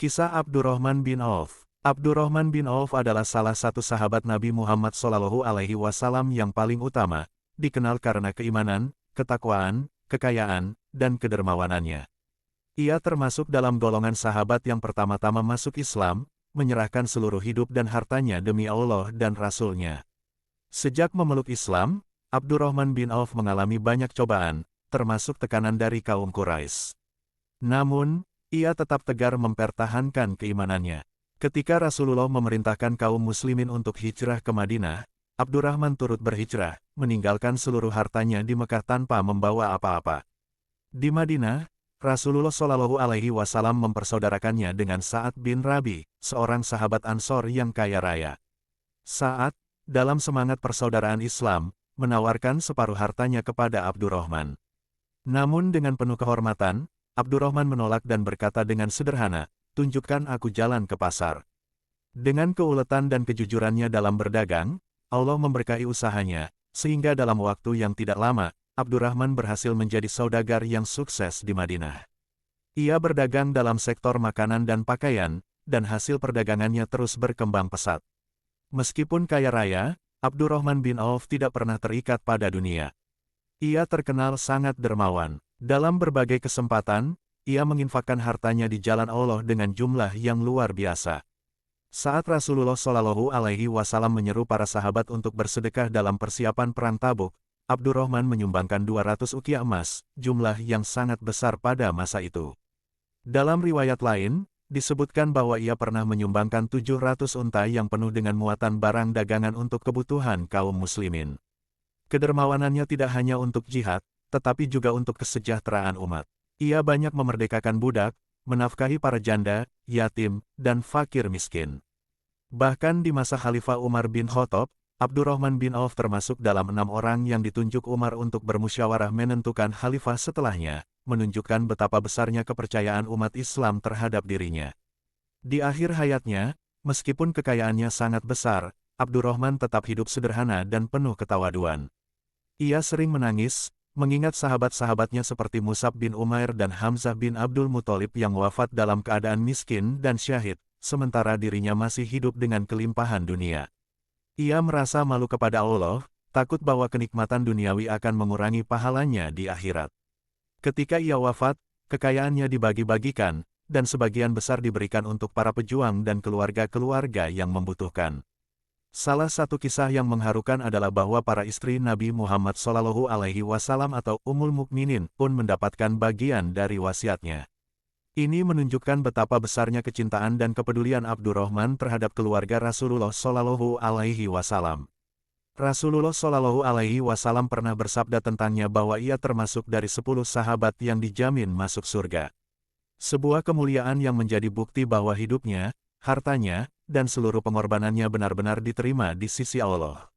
Kisah Abdurrahman bin Auf. Abdurrahman bin Auf adalah salah satu sahabat Nabi Muhammad SAW yang paling utama, dikenal karena keimanan, ketakwaan, kekayaan, dan kedermawanannya. Ia termasuk dalam golongan sahabat yang pertama-tama masuk Islam, menyerahkan seluruh hidup dan hartanya demi Allah dan Rasul-Nya. Sejak memeluk Islam, Abdurrahman bin Auf mengalami banyak cobaan, termasuk tekanan dari kaum Quraisy. Namun, ia tetap tegar mempertahankan keimanannya. Ketika Rasulullah memerintahkan kaum muslimin untuk hijrah ke Madinah, Abdurrahman turut berhijrah, meninggalkan seluruh hartanya di Mekah tanpa membawa apa-apa. Di Madinah, Rasulullah SAW mempersaudarakannya dengan Sa'ad bin Rabi, seorang sahabat Ansor yang kaya raya. Sa'ad, dalam semangat persaudaraan Islam, menawarkan separuh hartanya kepada Abdurrahman. Namun dengan penuh kehormatan, Abdurrahman menolak dan berkata dengan sederhana, "Tunjukkan aku jalan ke pasar." Dengan keuletan dan kejujurannya dalam berdagang, Allah memberkahi usahanya, sehingga dalam waktu yang tidak lama, Abdurrahman berhasil menjadi saudagar yang sukses di Madinah. Ia berdagang dalam sektor makanan dan pakaian, dan hasil perdagangannya terus berkembang pesat. Meskipun kaya raya, Abdurrahman bin Auf tidak pernah terikat pada dunia. Ia terkenal sangat dermawan. Dalam berbagai kesempatan, ia menginfakkan hartanya di jalan Allah dengan jumlah yang luar biasa. Saat Rasulullah SAW menyeru para sahabat untuk bersedekah dalam persiapan perang Tabuk, Abdurrahman menyumbangkan 200 ukiah emas, jumlah yang sangat besar pada masa itu. Dalam riwayat lain, disebutkan bahwa ia pernah menyumbangkan 700 unta yang penuh dengan muatan barang dagangan untuk kebutuhan kaum muslimin. Kedermawanannya tidak hanya untuk jihad, tetapi juga untuk kesejahteraan umat. Ia banyak memerdekakan budak, menafkahi para janda, yatim, dan fakir miskin. Bahkan di masa Khalifah Umar bin Khattab, Abdurrahman bin Auf termasuk dalam 6 orang yang ditunjuk Umar untuk bermusyawarah menentukan khalifah setelahnya, menunjukkan betapa besarnya kepercayaan umat Islam terhadap dirinya. Di akhir hayatnya, meskipun kekayaannya sangat besar, Abdurrahman tetap hidup sederhana dan penuh ketawaduan. Ia sering menangis, mengingat sahabat-sahabatnya seperti Mus'ab bin Umair dan Hamzah bin Abdul Muthalib yang wafat dalam keadaan miskin dan syahid, sementara dirinya masih hidup dengan kelimpahan dunia. Ia merasa malu kepada Allah, takut bahwa kenikmatan duniawi akan mengurangi pahalanya di akhirat. Ketika ia wafat, kekayaannya dibagi-bagikan, dan sebagian besar diberikan untuk para pejuang dan keluarga-keluarga yang membutuhkan. Salah satu kisah yang mengharukan adalah bahwa para istri Nabi Muhammad SAW atau Ummul Mukminin pun mendapatkan bagian dari wasiatnya. Ini menunjukkan betapa besarnya kecintaan dan kepedulian Abdurrahman terhadap keluarga Rasulullah SAW. Rasulullah SAW pernah bersabda tentangnya bahwa ia termasuk dari 10 sahabat yang dijamin masuk surga. Sebuah kemuliaan yang menjadi bukti bahwa hidupnya, hartanya, dan seluruh pengorbanannya benar-benar diterima di sisi Allah.